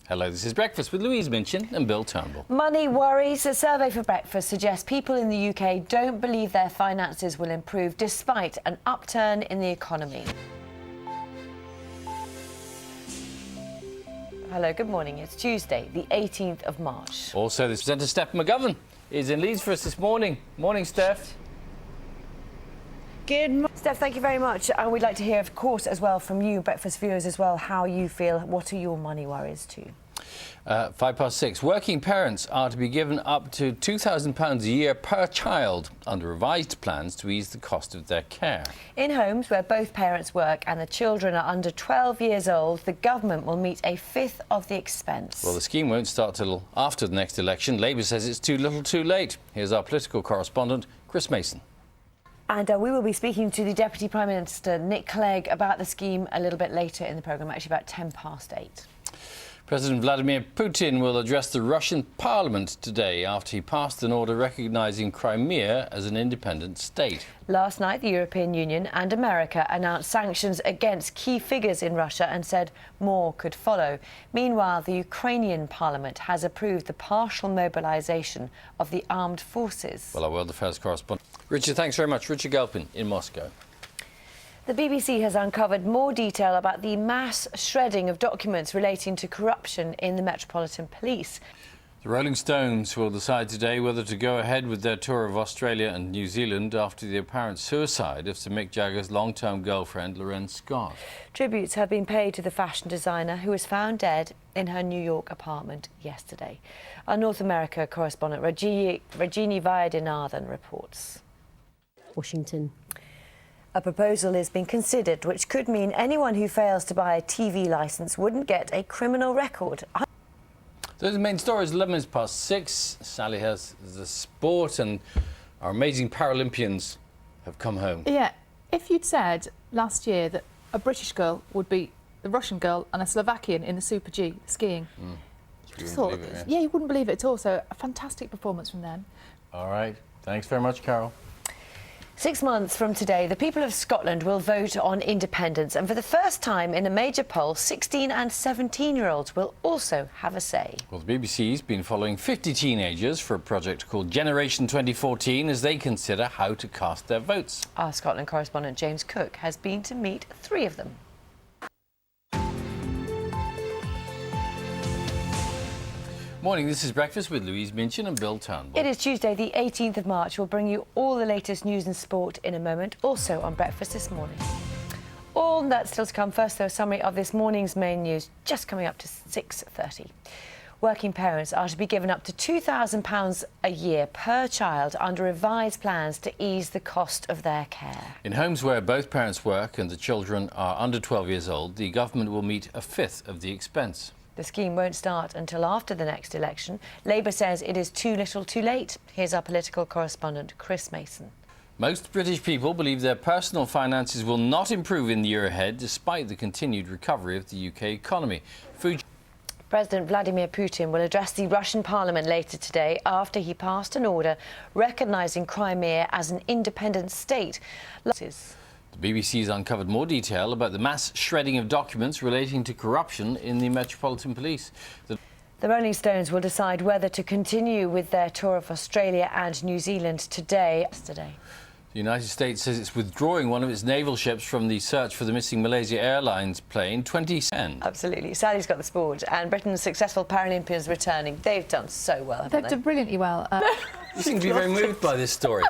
Hello, this is Breakfast with Louise Minchin and Bill Turnbull. Money worries. A survey for Breakfast suggests people in the UK don't believe their finances will improve despite an upturn in the economy. Hello, good morning. It's Tuesday, the 18th of March. Also, the presenter Steph McGovern is in Leeds for us this morning. Morning, Steph. Good morning. Steph, thank you very much. And we'd like to hear, of course, as well from you, Breakfast viewers as well, how you feel. What are your money worries too? 6:05. Working parents are to be given up to £2,000 a year per child under revised plans to ease the cost of their care. In homes where both parents work and the children are under 12 years old, the government will meet a fifth of the expense. Well, the scheme won't start till after the next election. Labour says it's too little too late. Here's our political correspondent, Chris Mason. And we will be speaking to the Deputy Prime Minister, Nick Clegg, about the scheme a little bit later in the programme, actually about 8:10. President Vladimir Putin will address the Russian Parliament today after he passed an order recognising Crimea as an independent state. Last night, the European Union and America announced sanctions against key figures in Russia and said more could follow. Meanwhile, the Ukrainian Parliament has approved the partial mobilisation of the armed forces. Well, our World Affairs correspondent, Richard, thanks very much. Richard Galpin in Moscow. The BBC has uncovered more detail about the mass shredding of documents relating to corruption in the Metropolitan Police. The Rolling Stones will decide today whether to go ahead with their tour of Australia and New Zealand after the apparent suicide of Sir Mick Jagger's long-term girlfriend, Lorraine Scott. Tributes have been paid to the fashion designer who was found dead in her New York apartment yesterday. Our North America correspondent, Rajini Vaidyanathan, reports. Washington. A proposal is being considered which could mean anyone who fails to buy a TV licence wouldn't get a criminal record. Those are the main stories. 6:11. Sally has the sport and our amazing Paralympians have come home. Yeah, if you'd said last year that a British girl would beat the Russian girl and a Slovakian in the Super G skiing, you just thought, yeah, you wouldn't believe it at all. So a fantastic performance from them. All right. Thanks very much, Carol. 6 months from today, the people of Scotland will vote on independence, and for the first time in a major poll, 16 and 17-year-olds will also have a say. Well, the BBC's been following 50 teenagers for a project called Generation 2014 as they consider how to cast their votes. Our Scotland correspondent James Cook has been to meet 3 of them. Morning, this is Breakfast with Louise Minchin and Bill Turnbull. It is Tuesday, the 18th of March. We'll bring you all the latest news and sport in a moment, also on Breakfast this morning. All that's still to come. First, though, a summary of this morning's main news, just coming up to 6:30. Working parents are to be given up to £2,000 a year per child under revised plans to ease the cost of their care. In homes where both parents work and the children are under 12 years old, the government will meet a fifth of the expense. The scheme won't start until after the next election. Labour says it is too little too late. Here's our political correspondent, Chris Mason. Most British people believe their personal finances will not improve in the year ahead, despite the continued recovery of the UK economy. President Vladimir Putin will address the Russian Parliament later today after he passed an order recognising Crimea as an independent state. The BBC's uncovered more detail about the mass shredding of documents relating to corruption in the Metropolitan Police. The Rolling Stones will decide whether to continue with their tour of Australia and New Zealand today. The United States says it's withdrawing one of its naval ships from the search for the missing Malaysia Airlines plane 2010. Absolutely. Sally's got the sport, and Britain's successful Paralympians returning. They've done so well, haven't they? They've done brilliantly well. You seem to be very moved by this story.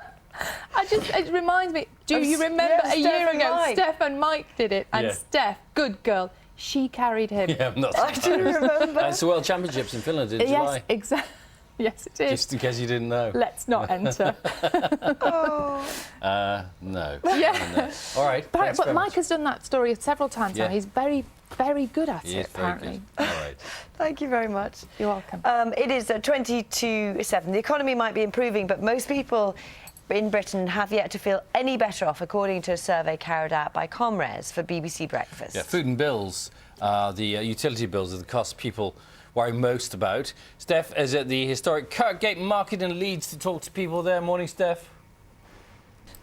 It reminds me, do you remember a year ago, Steph and Mike did it, and Steph, good girl, she carried him. Yeah, I'm not I do remember. It's the World Championships in Finland in July. Yes, exactly. Yes, it is. Just in case you didn't know. Let's not enter. No. Yeah. No. All right. But Mike has done that story several times now. He's very, very good at it, apparently. All right. Thank you very much. You're welcome. It is 20 to 7. The economy might be improving, but most people in Britain have yet to feel any better off, according to a survey carried out by Comres for BBC Breakfast. Yeah, food and bills, the utility bills are the costs people worry most about. Steph is at the historic Kirkgate Market in Leeds to talk to people there. Morning, Steph.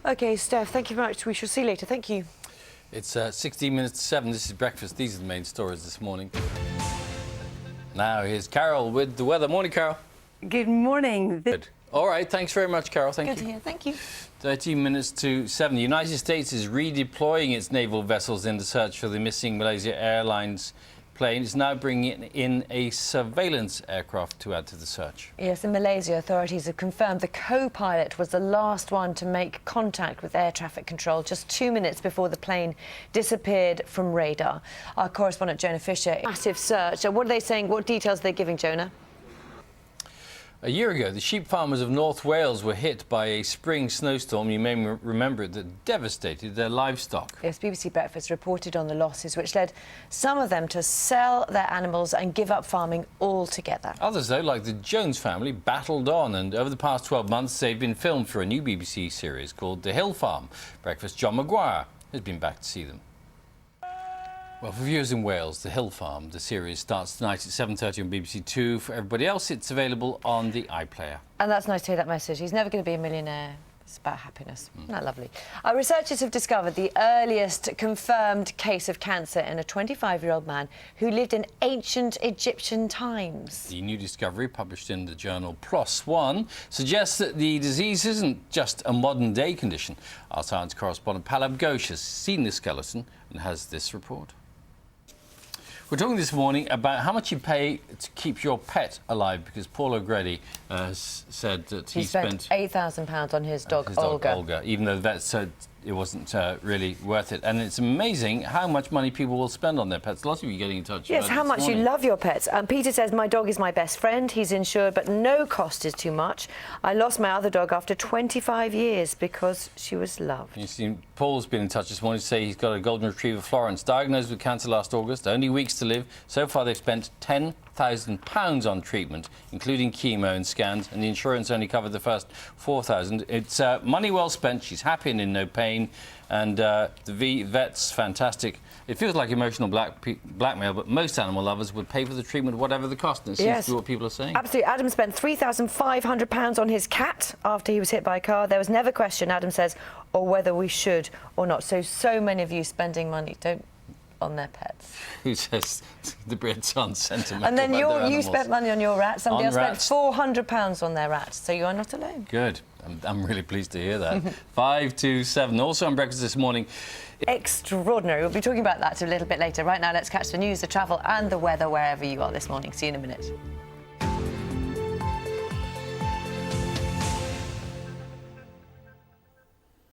OK, Steph, thank you very much. We shall see you later. Thank you. It's 16 minutes to 7. This is Breakfast. These are the main stories this morning. Now here's Carol with the weather. Morning, Carol. Good morning. Good. All right, thanks very much, Carol. Thank you. Good to hear. Thank you. 13 minutes to 7. The United States is redeploying its naval vessels in the search for the missing Malaysia Airlines plane. It's now bringing in a surveillance aircraft to add to the search. Yes, in Malaysia, authorities have confirmed the co-pilot was the last one to make contact with air traffic control just 2 minutes before the plane disappeared from radar. Our correspondent Jonah Fisher, massive search. What are they saying? What details are they giving, Jonah? A year ago, the sheep farmers of North Wales were hit by a spring snowstorm, you may remember it, that devastated their livestock. Yes, BBC Breakfast reported on the losses, which led some of them to sell their animals and give up farming altogether. Others, though, like the Jones family, battled on, and over the past 12 months, they've been filmed for a new BBC series called The Hill Farm. Breakfast John Maguire has been back to see them. Well, for viewers in Wales, The Hill Farm, the series starts tonight at 7:30 on BBC Two. For everybody else, it's available on the iPlayer. And that's nice to hear that message. He's never going to be a millionaire. It's about happiness. Isn't that lovely? Our researchers have discovered the earliest confirmed case of cancer in a 25-year-old man who lived in ancient Egyptian times. The new discovery, published in the journal PLOS ONE, suggests that the disease isn't just a modern-day condition. Our science correspondent Palab Ghosh has seen the skeleton and has this report. We're talking this morning about how much you pay to keep your pet alive, because Paul O'Grady has said that he spent £8,000 on his dog, Olga. Even though the vet said it wasn't really worth it. And it's amazing how much money people will spend on their pets. Lots of you getting in touch. Yes, how much you love your pets. Peter says, my dog is my best friend. He's insured, but no cost is too much. I lost my other dog after 25 years because she was loved. You see, Paul's been in touch this morning to say he's got a golden retriever, Florence, diagnosed with cancer last August, only weeks to live. So far, they've spent £10,000 on treatment, including chemo and scans, and the insurance only covered the first £4,000. It's money well spent. She's happy and in no pain, and the vet's fantastic. It feels like emotional blackmail, but most animal lovers would pay for the treatment, whatever the cost. And it seems to be what people are saying. Absolutely. Adam spent £3,500 on his cat after he was hit by a car. There was never question, Adam says, or whether we should or not. So many of you spending money on their pets. Who says the Brits aren't sentimental? And then about you spent money on your rats. Somebody else rats. spent £400 on their rats. So you are not alone. Good. I'm really pleased to hear that. 5 to 7. Also on Breakfast this morning. Extraordinary. We'll be talking about that a little bit later. Right now, let's catch the news, the travel and the weather wherever you are this morning. See you in a minute.